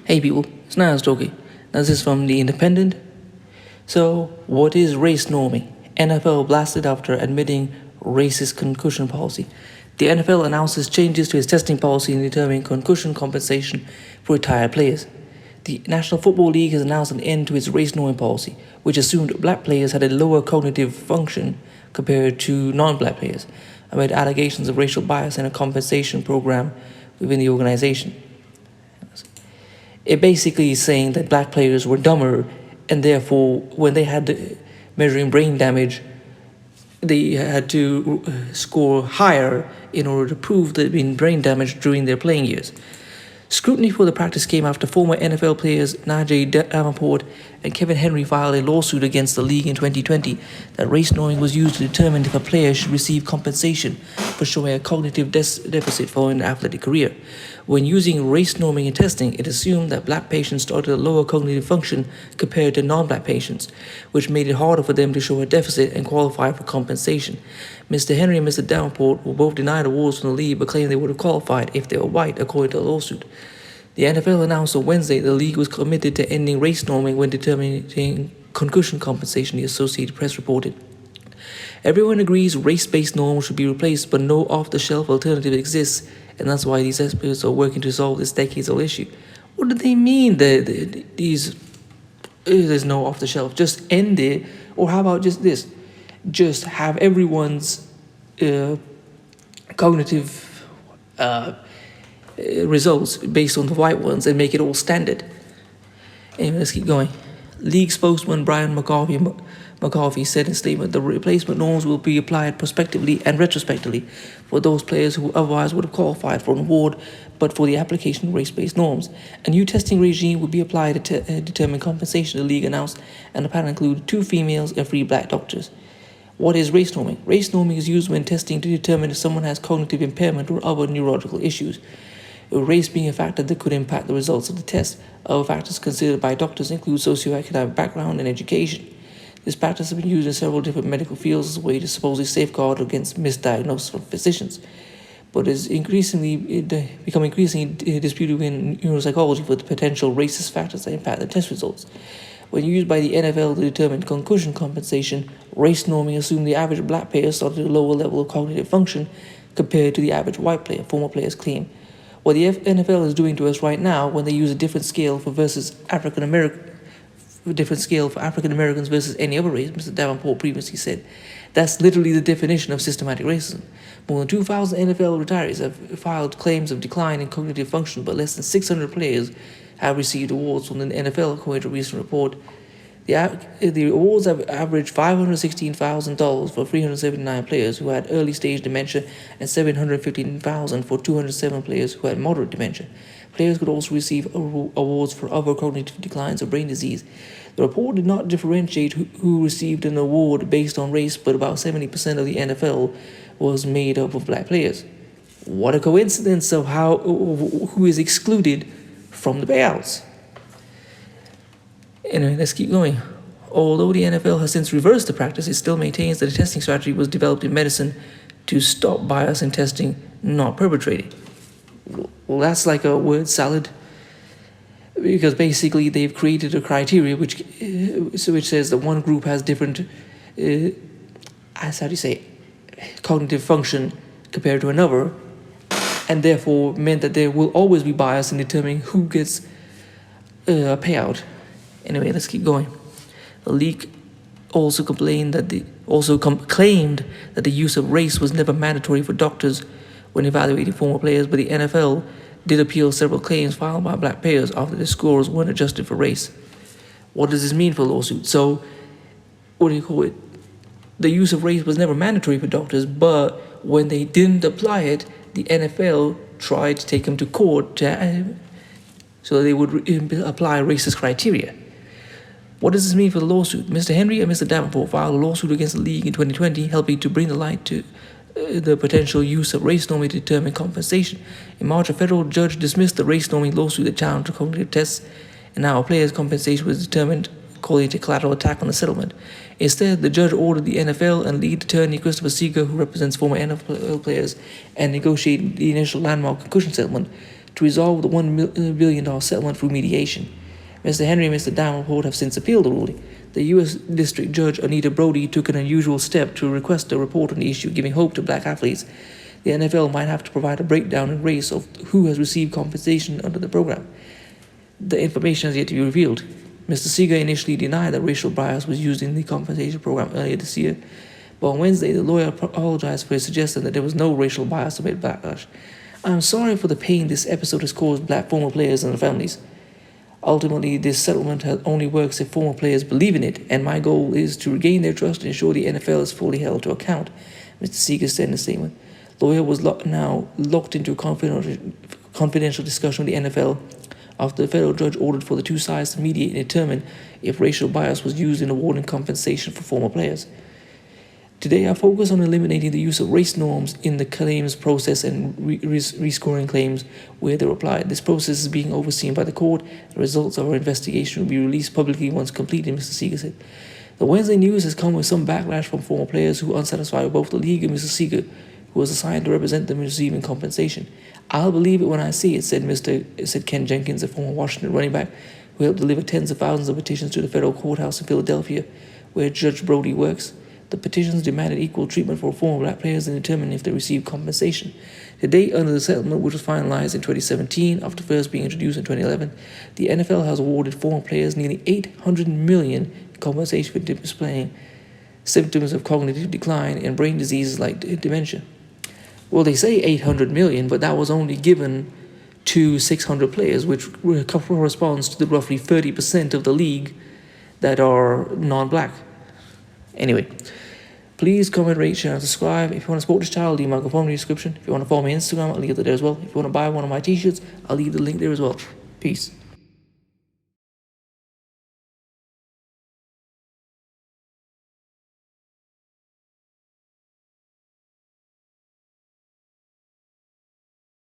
Hey people, it's NIyas713. Now this is from The Independent. So, what is race norming? NFL blasted after admitting racist concussion policy. The NFL announces changes to its testing policy in determining concussion compensation for retired players. The National Football League has announced an end to its race norming policy, which assumed black players had a lower cognitive function compared to non-black players, amid allegations of racial bias in a compensation program within the organization. It basically is saying that black players were dumber, and therefore, when they had measuring brain damage, they had to score higher in order to prove they'd been brain damaged during their playing years. Scrutiny for the practice came after former NFL players NIyas713 and Kevin Henry filed a lawsuit against the league in 2020 that race norming was used to determine if a player should receive compensation for showing a cognitive deficit following an athletic career. When using race norming in testing, it assumed that black patients started a lower cognitive function compared to non-black patients, which made it harder for them to show a deficit and qualify for compensation. Mr. Henry and Mr. Davenport were both denied awards from the league but claimed they would have qualified if they were white, according to the lawsuit. The NFL announced on Wednesday the league was committed to ending race norming when determining concussion compensation, the Associated Press reported. Everyone agrees race-based norms should be replaced, but no off-the-shelf alternative exists, and that's why these experts are working to solve this decades-old issue. What do they mean that there's no off-the-shelf? Just end it, or how about just this? Just have everyone's cognitive results based on the white ones and make it all standard. Anyway, let's keep going. League spokesman Brian McCarthy said in a statement the replacement norms will be applied prospectively and retrospectively for those players who otherwise would have qualified for an award but for the application of race-based norms. A new testing regime will be applied to determine compensation, the league announced, and the panel included 2 females and 3 black doctors. What is race norming? Race norming is used when testing to determine if someone has cognitive impairment or other neurological issues, with race being a factor that could impact the results of the test. Other factors considered by doctors include socioeconomic background and education. This practice has been used in several different medical fields as a way to supposedly safeguard against misdiagnosis from physicians, but is become increasingly disputed in neuropsychology for the potential racist factors that impact the test results. When used by the NFL to determine concussion compensation, race norming assumed the average black player started at a lower level of cognitive function compared to the average white player, former players claim. What the NFL is doing to us right now, when they use a different scale for African Americans versus any other race, Mr. Davenport previously said, that's literally the definition of systematic racism. More than 2,000 NFL retirees have filed claims of decline in cognitive function, but less than 600 players have received awards from the NFL, according to a recent report. The awards have averaged $516,000 for 379 players who had early-stage dementia and $715,000 for 207 players who had moderate dementia. Players could also receive awards for other cognitive declines or brain disease. The report did not differentiate who received an award based on race, but about 70% of the NFL was made up of black players. What a coincidence of who is excluded from the payouts. Anyway, let's keep going. Although the NFL has since reversed the practice, it still maintains that the testing strategy was developed in medicine to stop bias in testing, not perpetrate it. Well, that's like a word salad, because basically they've created a criteria which says that one group has different, cognitive function compared to another, and therefore meant that there will always be bias in determining who gets a payout. Anyway, let's keep going. The league also claimed that the use of race was never mandatory for doctors when evaluating former players, but the NFL did appeal several claims filed by black players after the scores weren't adjusted for race. What does this mean for a lawsuit? So, the use of race was never mandatory for doctors, but when they didn't apply it, the NFL tried to take them to court so they would apply racist criteria. What does this mean for the lawsuit? Mr. Henry and Mr. Davenport filed a lawsuit against the league in 2020, helping to bring the light to the potential use of race norming to determine compensation. In March, a federal judge dismissed the race norming lawsuit that challenged the cognitive tests, and now a player's compensation was determined according to collateral attack on the settlement. Instead, the judge ordered the NFL and lead attorney Christopher Seeger, who represents former NFL players and negotiated the initial landmark concussion settlement, to resolve the $1 billion settlement through mediation. Mr. Henry and Mr. Davenport have since appealed the ruling. The U.S. District Judge Anita Brody took an unusual step to request a report on the issue, giving hope to black athletes. The NFL might have to provide a breakdown in race of who has received compensation under the program. The information has yet to be revealed. Mr. Seeger initially denied that racial bias was used in the compensation program earlier this year, but on Wednesday, the lawyer apologized for his suggestion that there was no racial bias amid backlash. I'm sorry for the pain this episode has caused black former players and their families. Ultimately, this settlement only works if former players believe in it, and my goal is to regain their trust and ensure the NFL is fully held to account, Mr. Seeger said in a statement. The lawyer was now locked into a confidential discussion with the NFL after the federal judge ordered for the two sides to mediate and determine if racial bias was used in awarding compensation for former players. Today, I focus on eliminating the use of race norms in the claims process and rescoring claims where they're applied. This process is being overseen by the court. The results of our investigation will be released publicly once completed, Mr. Seeger said. The Wednesday news has come with some backlash from former players who are unsatisfied with both the league and Mr. Seeger, who was assigned to represent them in receiving compensation. I'll believe it when I see it, said Ken Jenkins, a former Washington running back who helped deliver tens of thousands of petitions to the federal courthouse in Philadelphia, where Judge Brody works. The petitions demanded equal treatment for former black players and determined if they received compensation. Today, under the settlement, which was finalized in 2017 after first being introduced in 2011, the NFL has awarded former players nearly $800 million in compensation for displaying symptoms of cognitive decline and brain diseases like dementia. Well, they say $800 million, but that was only given to 600 players, which corresponds to the roughly 30% of the league that are non-black. Anyway, please comment, rate, share, and subscribe. If you want to support this channel, leave my GoFundMe in the description. If you want to follow me on Instagram, I'll leave it there as well. If you want to buy one of my t-shirts, I'll leave the link there as well. Peace.